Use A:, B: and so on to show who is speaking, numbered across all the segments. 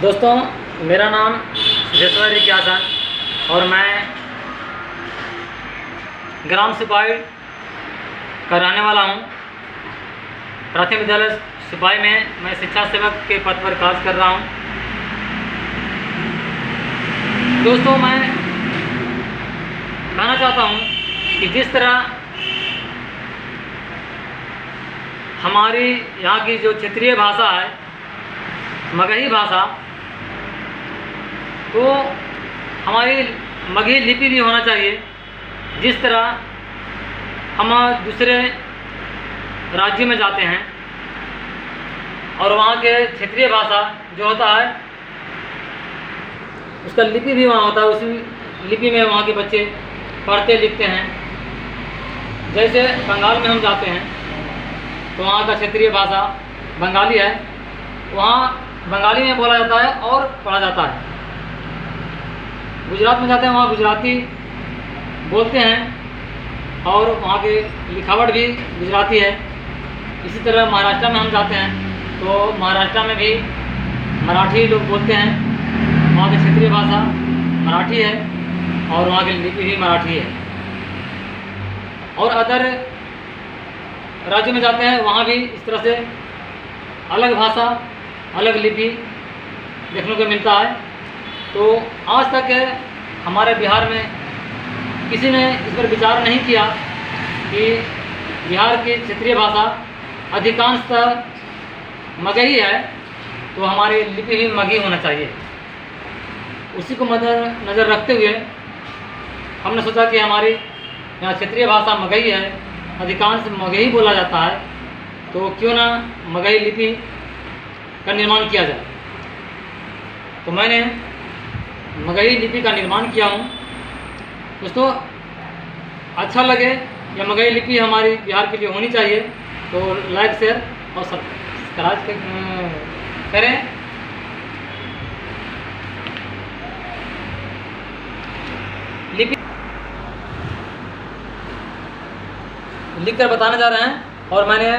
A: दोस्तों, मेरा नाम सिद्धेश्वर रिक्यासन और मैं ग्राम सिपाही का रहने वाला हूँ। प्राथमिक विद्यालय सिपाही में मैं शिक्षा सेवक के पद पर कार्य कर रहा हूँ। दोस्तों, मैं कहना चाहता हूँ कि जिस तरह हमारी यहाँ की जो क्षेत्रीय भाषा है, मगही भाषा, तो हमारी मगही लिपि भी होना चाहिए। जिस तरह हम दूसरे राज्य में जाते हैं और वहाँ के क्षेत्रीय भाषा जो होता है उसका लिपि भी वहाँ होता है, उसी लिपि में वहाँ के बच्चे पढ़ते लिखते हैं। जैसे बंगाल में हम जाते हैं तो वहाँ का क्षेत्रीय भाषा बंगाली है, वहाँ बंगाली में बोला जाता है और पढ़ा जाता है। गुजरात में जाते हैं, वहाँ गुजराती बोलते हैं और वहाँ के लिखावट भी गुजराती है। इसी तरह महाराष्ट्र में हम जाते हैं तो महाराष्ट्र में भी मराठी लोग बोलते हैं, वहाँ की क्षेत्रीय भाषा मराठी है और वहाँ की लिपि भी मराठी है। और अदर राज्य में जाते हैं, वहाँ भी इस तरह से अलग भाषा अलग लिपि देखने को मिलता है। तो आज तक हमारे बिहार में किसी ने इस पर विचार नहीं किया कि बिहार की क्षेत्रीय भाषा अधिकांशतः मगही है, तो हमारी लिपि भी मगही होना चाहिए। उसी को मद्देनज़र रखते हुए हमने सोचा कि हमारी यहाँ क्षेत्रीय भाषा मगही है, अधिकांश मगही बोला जाता है, तो क्यों ना मगही लिपि का निर्माण किया जाए। तो मैंने मगही लिपि का निर्माण किया हूँ। दोस्तों, अच्छा लगे या मगही लिपि हमारी बिहार के लिए होनी चाहिए तो लाइक शेयर और सब्सक्राइब करें। लिपि लिखकर बताने जा रहे हैं और मैंने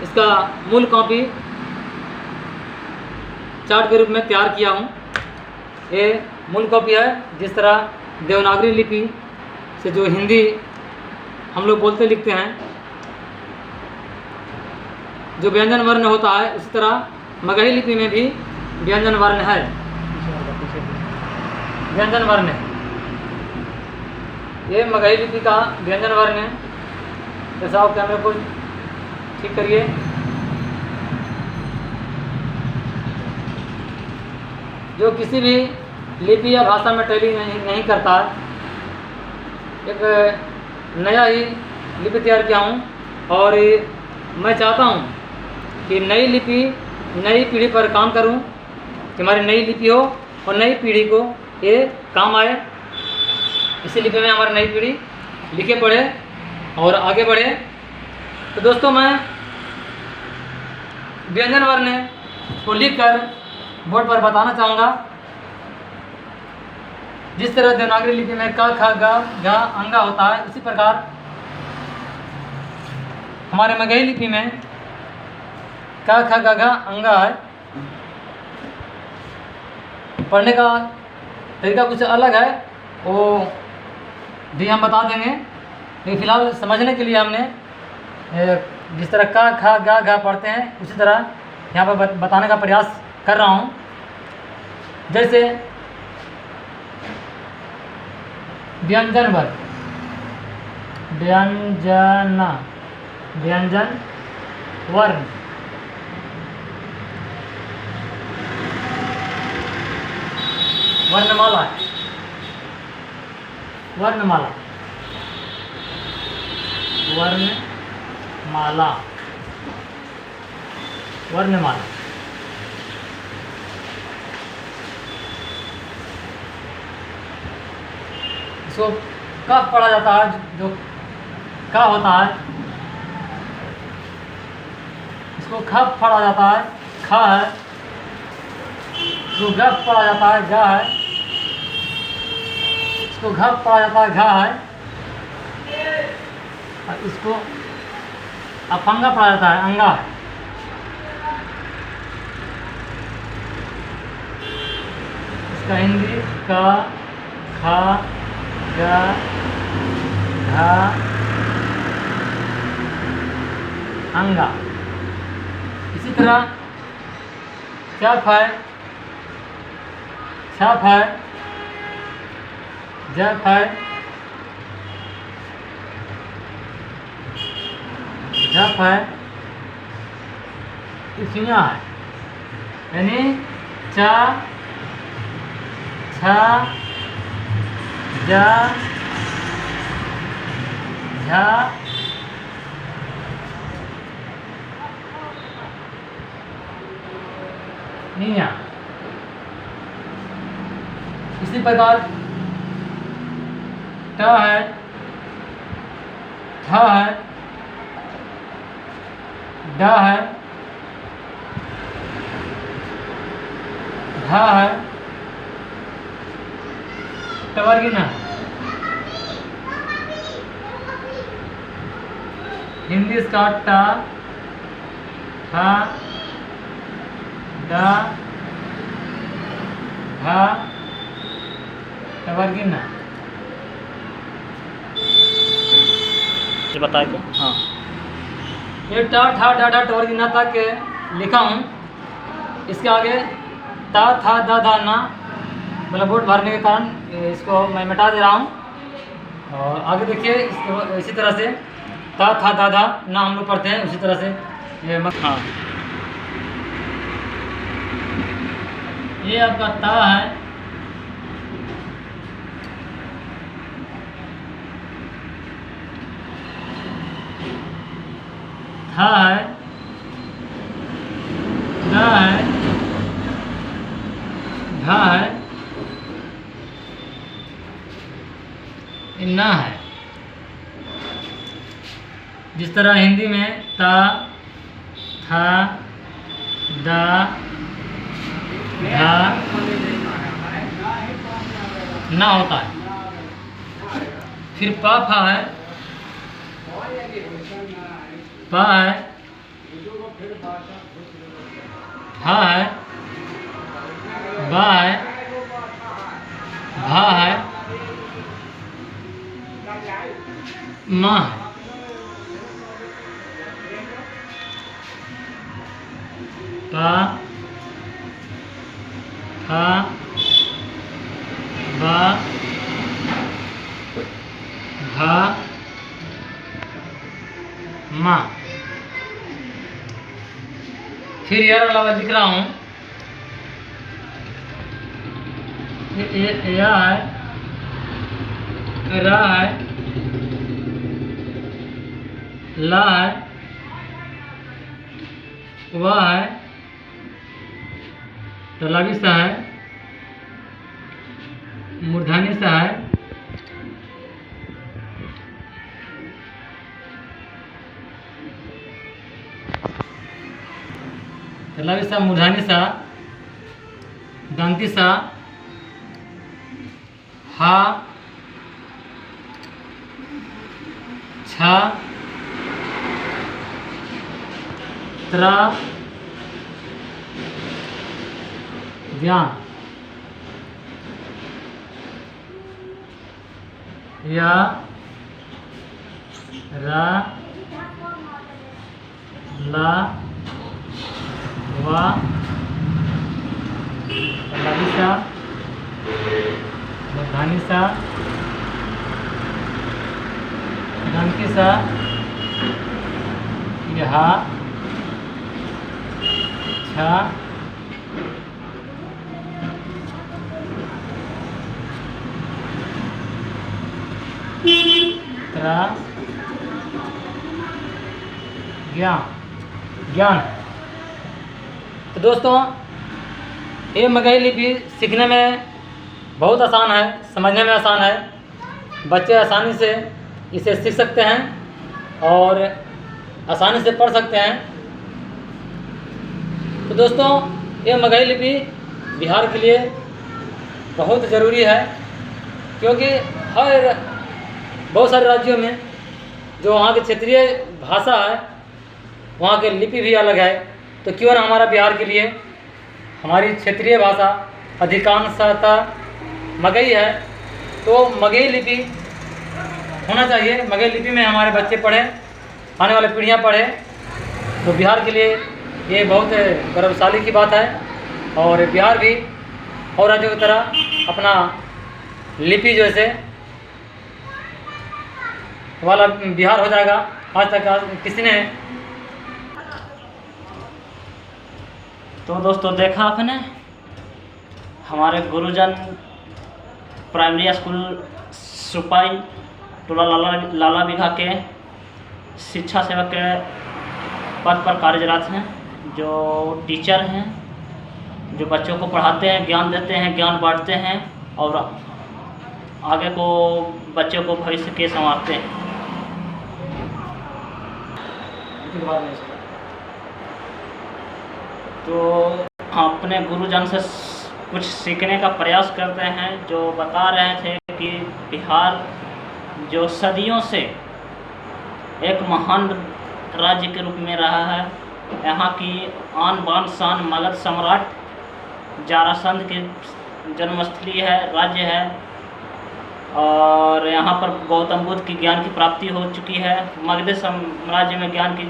A: इसका मूल कॉपी चार्ट के रूप में तैयार किया हूँ। ये मूल कॉपी है। जिस तरह देवनागरी लिपि से जो हिंदी हम लोग बोलते लिखते हैं, जो व्यंजन वर्ण होता है, उसी तरह मगही लिपि में भी व्यंजन वर्ण है। व्यंजन वर्ण है, ये मगही लिपि का व्यंजन वर्ण है। जैसा आप कैमरे को ठीक करिए। जो किसी भी लिपि या भाषा में टैली नहीं करता है, एक नया ही लिपि तैयार किया हूँ और मैं चाहता हूँ कि नई लिपि नई पीढ़ी पर काम करूँ, कि हमारी नई लिपि हो और नई पीढ़ी को ये काम आए। इसी लिपि में हमारी नई पीढ़ी लिखे पढ़े और आगे बढ़े। तो दोस्तों, मैं व्यंजन वर्ण को लिखकर बोर्ड पर बताना चाहूँगा। जिस तरह देवनागरी लिपि में क ख ग घ अंगा होता है, उसी प्रकार हमारे मगही लिपि में क ख ग घ अंगा है। पढ़ने का तरीका कुछ अलग है, वो भी हम बता देंगे, लेकिन फिलहाल समझने के लिए हमने जिस तरह क ख ग घ पढ़ते हैं, उसी तरह यहाँ पर बताने का प्रयास कर रहा हूँ। जैसे व्यंजन वर्ण, व्यंजन वर्ण, वर्णमाला, वर्णमाला, वर्णमाला, वर्णमाला। इसको कफ पढ़ा जाता है, जो क होता है, इसको खफ पढ़ा जाता है, ख है। जो गफ पढ़ा जाता है, ग है। इसको घफ पढ़ा जाता है, घ है। और इसको अफंगा पढ़ा जाता है, अंगा है। इसका हिंदी का, खा, गा, घा, अंगा। इसी तरह चप है, छप है, जप है, झप है, इफियाँ है। यानी चा, छा, जा, झा, निया। इसी प्रकार ट है, ठ है, ड है, ढ है, टवर्गिना। हिंदी इसका टा, ठा, डा, भा, टवर्गिना।
B: ये बताए तो हाँ।
A: ये टा, ठा, डा, डा, टवर्गिना तक लिखा हूँ। इसके आगे ता, था, दा, धा, ना मतलब बोर्ड भरने के कारण इसको मैं मिटा दे रहा हूँ। और आगे देखिए इसको इसी तरह से ता, था, दा, धा, ना हम लोग पढ़ते हैं उसी तरह से ये
B: हाँ।
A: ये आपका ता है, था है, दा है, घा है, ना है। जिस तरह हिंदी में ता, था, दा, धा, ना होता है। फिर पा, फा है, पा है, हा है, बा है, भा है, मा है। पा, फा, बा, भा, मा। फिर यार अलावा लिख रहा हूँ या है, रा है, ला है, वा है, तलावी सा है, मूर्धन्य सा है, तलावी सा, मूर्धन्य सा, दंती सा, हा, छा, त्रा, ज्ञान, या, रा, ला, वा, लविसा, मूर्धन्य दंती सा, यहा, छा, त्रा, ज्ञान। तो दोस्तों ये मगही लिपि सीखने में बहुत आसान है, समझने में आसान है। बच्चे आसानी से इसे सीख सकते हैं और आसानी से पढ़ सकते हैं। तो दोस्तों ये मगही लिपि बिहार के लिए बहुत ज़रूरी है, क्योंकि बहुत सारे राज्यों में जो वहाँ की क्षेत्रीय भाषा है वहाँ की लिपि भी अलग है। तो क्यों ना हमारा बिहार के लिए हमारी क्षेत्रीय भाषा अधिकांशतः मगही है, तो मगही लिपि होना चाहिए। मगही लिपि में हमारे बच्चे पढ़े, आने वाली पीढ़ियाँ पढ़े, तो बिहार के लिए ये बहुत गौरवशाली की बात है। और बिहार भी और राज्यों की तरह अपना लिपि जैसे वाला बिहार हो जाएगा। आज तक किसी ने।
B: तो दोस्तों देखा आपने हमारे गुरुजन प्राइमरी स्कूल सुपाई टोला लाला बिघा के शिक्षा सेवक के पद पर कार्यरत हैं, जो टीचर हैं, जो बच्चों को पढ़ाते हैं, ज्ञान देते हैं, ज्ञान बांटते हैं और आगे को बच्चों को भविष्य के संवारते हैं। तो हम अपने गुरुजन से कुछ सीखने का प्रयास करते हैं, जो बता रहे थे कि बिहार जो सदियों से एक महान राज्य के रूप में रहा है, यहाँ की आन बान शान मगध सम्राट जरासंध की जन्मस्थली है, राज्य है। और यहाँ पर गौतम बुद्ध की ज्ञान की प्राप्ति हो चुकी है। मगध साम्राज्य में ज्ञान की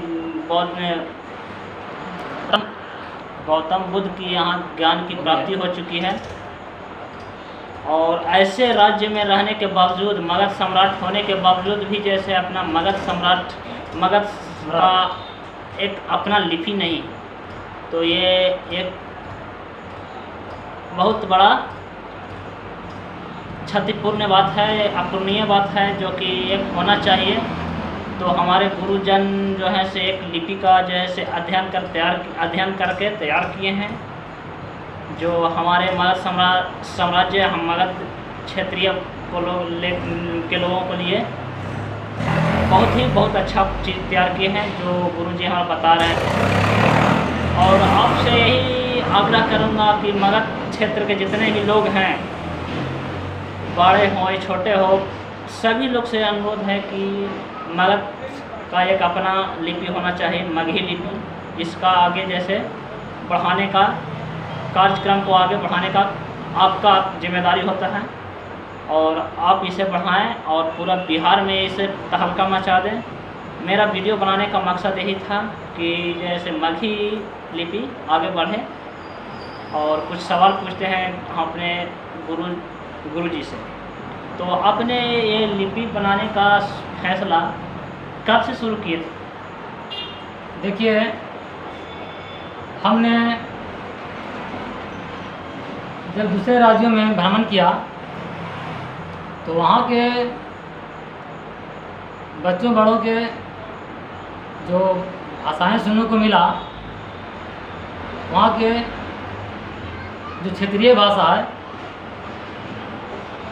B: गौतम बुद्ध की यहाँ ज्ञान की प्राप्ति हो चुकी है। और ऐसे राज्य में रहने के बावजूद, मगध सम्राट होने के बावजूद भी जैसे अपना मगध का एक अपना लिपि नहीं, तो ये एक बहुत बड़ा क्षतिपूर्ण बात है, अपूर्णीय बात है, जो कि एक होना चाहिए। तो हमारे गुरुजन जो है से एक लिपि का जो है से अध्ययन करके तैयार किए हैं, जो हमारे मगध साम्राज्य हम मगध क्षेत्रीय के लोगों के लिए बहुत अच्छा चीज़ तैयार किए हैं, जो गुरुजी हमें बता रहे हैं। और आपसे यही आग्रह करूँगा कि मगध क्षेत्र के जितने भी लोग हैं, बड़े हों या छोटे हो, सभी लोग से अनुरोध है कि मगध का एक अपना लिपि होना चाहिए, मगही लिपि, जिसका आगे जैसे बढ़ाने का कार्यक्रम को आगे बढ़ाने का आपका जिम्मेदारी होता है, और आप इसे बढ़ाएं और पूरा बिहार में इसे तहलका मचा दें। मेरा वीडियो बनाने का मकसद यही था कि जैसे मगही लिपि आगे बढ़े। और कुछ सवाल पूछते हैं हम अपने गुरुजी से। तो आपने ये लिपि बनाने का फैसला कब से शुरू किए थे?
A: देखिए, हमने जब दूसरे राज्यों में भ्रमण किया तो वहाँ के बच्चों बड़ों के जो भाषाएं सुनने को मिला, वहाँ के जो क्षेत्रीय भाषा है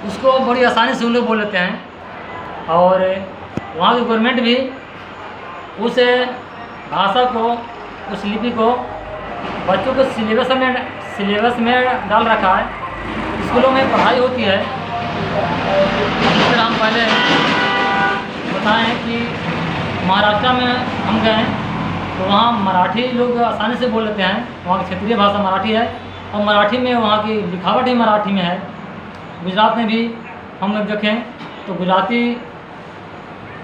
A: उसको बड़ी आसानी से उन लोग बोल लेते हैं। और वहाँ की गवर्नमेंट भी उस भाषा को, उस लिपि को बच्चों को सिलेबस में डाल रखा है। स्कूलों में पढ़ाई होती है। जिस तरह हम पहले बताएं कि महाराष्ट्र में हम गए तो वहाँ मराठी लोग आसानी से बोल लेते हैं, वहाँ की क्षेत्रीय भाषा मराठी है और मराठी में वहाँ की लिखावट ही मराठी में है। गुजरात में भी हम लोग देखें तो गुजराती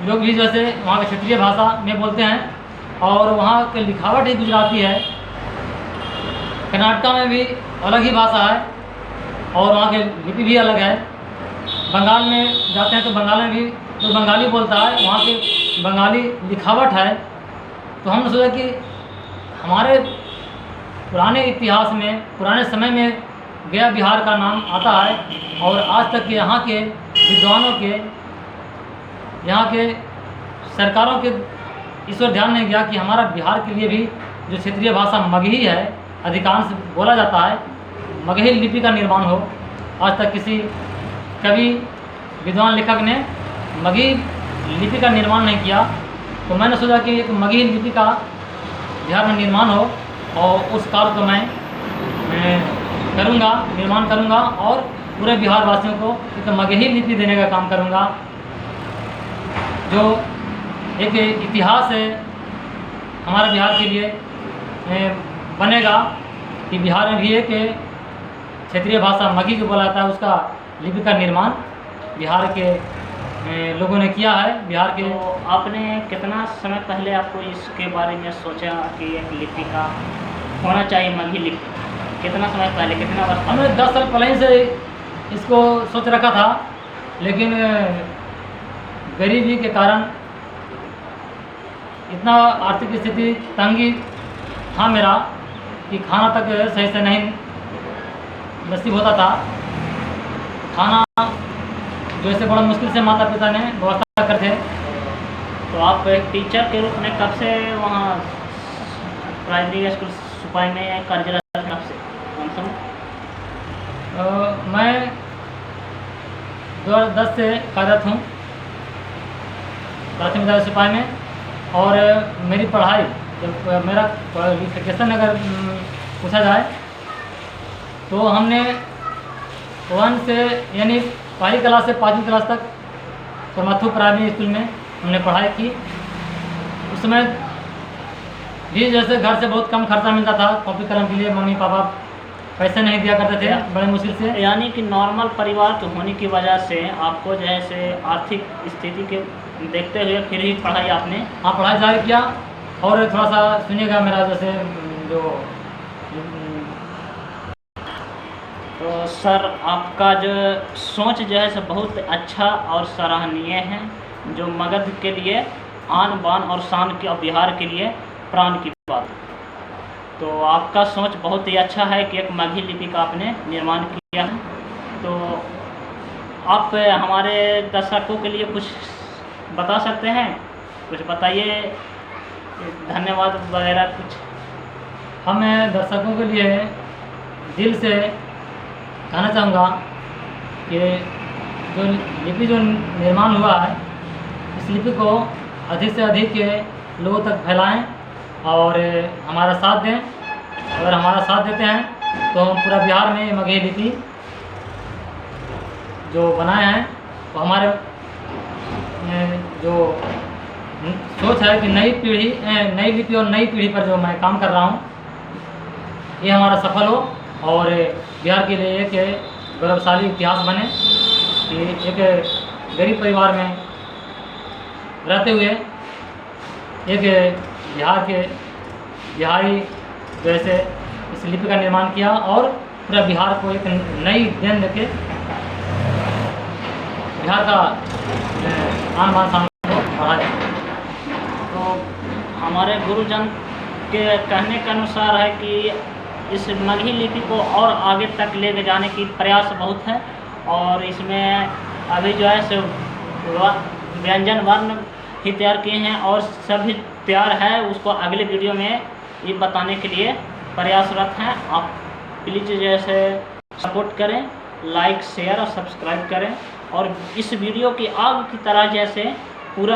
A: लोग भी जैसे वहाँ की क्षेत्रीय भाषा में बोलते हैं और वहाँ की लिखावट ही गुजराती है। कर्नाटक में भी अलग ही भाषा है और वहाँ की लिपि भी अलग है। बंगाल में जाते हैं तो बंगाल में भी तो बंगाली बोलता है, वहाँ की बंगाली लिखावट है। तो हमने सोचा कि हमारे पुराने इतिहास में, पुराने समय में गया बिहार का नाम आता है और आज तक के यहाँ के विद्वानों के, यहाँ के सरकारों के इस ओर ध्यान नहीं गया कि हमारा बिहार के लिए भी जो क्षेत्रीय भाषा मगही है, अधिकांश बोला जाता है, मगही लिपि का निर्माण हो। आज तक किसी कवि, विद्वान, लेखक ने मगही लिपि का निर्माण नहीं किया। तो मैंने सोचा कि एक मगही लिपि का बिहार में निर्माण हो और उस कार्य को मैं निर्माण करूँगा और पूरे बिहार वासियों को एक मगही लिपि देने का काम करूँगा, जो एक इतिहास है हमारे बिहार के लिए बनेगा कि बिहार में भी एक क्षेत्रीय भाषा मगही को बोला जाता है, उसका लिपि का निर्माण बिहार के लोगों ने किया है। बिहार के
B: तो आपने कितना समय पहले आपको इसके बारे में सोचा कि एक लिपि का होना चाहिए, मगही लिपि? कितना समय पहले, कितना वर्ष?
A: हमने 10 साल पहले ही से इसको सोच रखा था, लेकिन गरीबी के कारण, इतना आर्थिक स्थिति तंगी था मेरा कि खाना तक सही से नहीं नसीब होता था। खाना जो ऐसे बड़ा मुश्किल से माता पिता ने व्यवस्था करते।
B: तो आप एक टीचर के रूप में कब से वहाँ प्राइमरी स्कूल सुपाई में कार्यरत हैं? कब से, कौन सा?
A: मैं 2010 से कार्यरत हूँ प्राथमिक विद्यालय सिपाही में। और मेरी पढ़ाई, जब मेरा क्वालिफिकेशन अगर पूछा जाए तो हमने 1 से यानी पहली क्लास से 5वीं क्लास तक परमाथु प्राइमरी स्कूल में हमने पढ़ाई की। उस समय भी जैसे घर से बहुत कम खर्चा मिलता था, कॉपी कलम के लिए मम्मी पापा पैसे नहीं दिया करते थे, बड़े मुश्किल से।
B: यानी कि नॉर्मल परिवार के होने की वजह से आपको जैसे आर्थिक स्थिति के देखते हुए फिर ही पढ़ाई आपने?
A: हाँ, पढ़ाई जारी किया। और थोड़ा सा सुनिएगा मेरा, जैसे जो
B: तो सर आपका जो सोच जो है सो बहुत अच्छा और सराहनीय है, जो मगध के लिए आन बान और शान की और बिहार के लिए प्राण की बात। तो आपका सोच बहुत ही अच्छा है कि एक मगही लिपि का आपने निर्माण किया है। तो आप हमारे दर्शकों के लिए कुछ बता सकते हैं? कुछ बताइए, धन्यवाद वगैरह कुछ।
A: हम दर्शकों के लिए दिल से कहना चाहूँगा कि जो लिपि जो निर्माण हुआ है, इस लिपि को अधिक से अधिक लोगों तक फैलाएं और हमारा साथ दें। अगर हमारा साथ देते हैं तो हम पूरा बिहार में मगही लिपि जो बनाए हैं, तो हमारे जो सोच है कि नई लिपि और नई पीढ़ी पर जो मैं काम कर रहा हूँ, ये हमारा सफल हो और बिहार के लिए एक गौरवशाली इतिहास बने कि एक गरीब परिवार में रहते हुए एक बिहारी जैसे इस लिपि का निर्माण किया और पूरा बिहार को एक नई देन देके बिहार का आन बान शान को बढ़ाया।
B: तो हमारे गुरुजन के कहने के अनुसार है कि इस मगही लिपि को और आगे तक ले जाने की प्रयास बहुत है, और इसमें अभी जो है सो व्यंजन वर्ण ही तैयार किए हैं और सभी तैयार है। उसको अगले वीडियो में ये बताने के लिए प्रयासरत हैं। आप प्लीज़ जैसे सपोर्ट करें, लाइक शेयर और सब्सक्राइब करें, और इस वीडियो की आग की तरह जैसे पूरा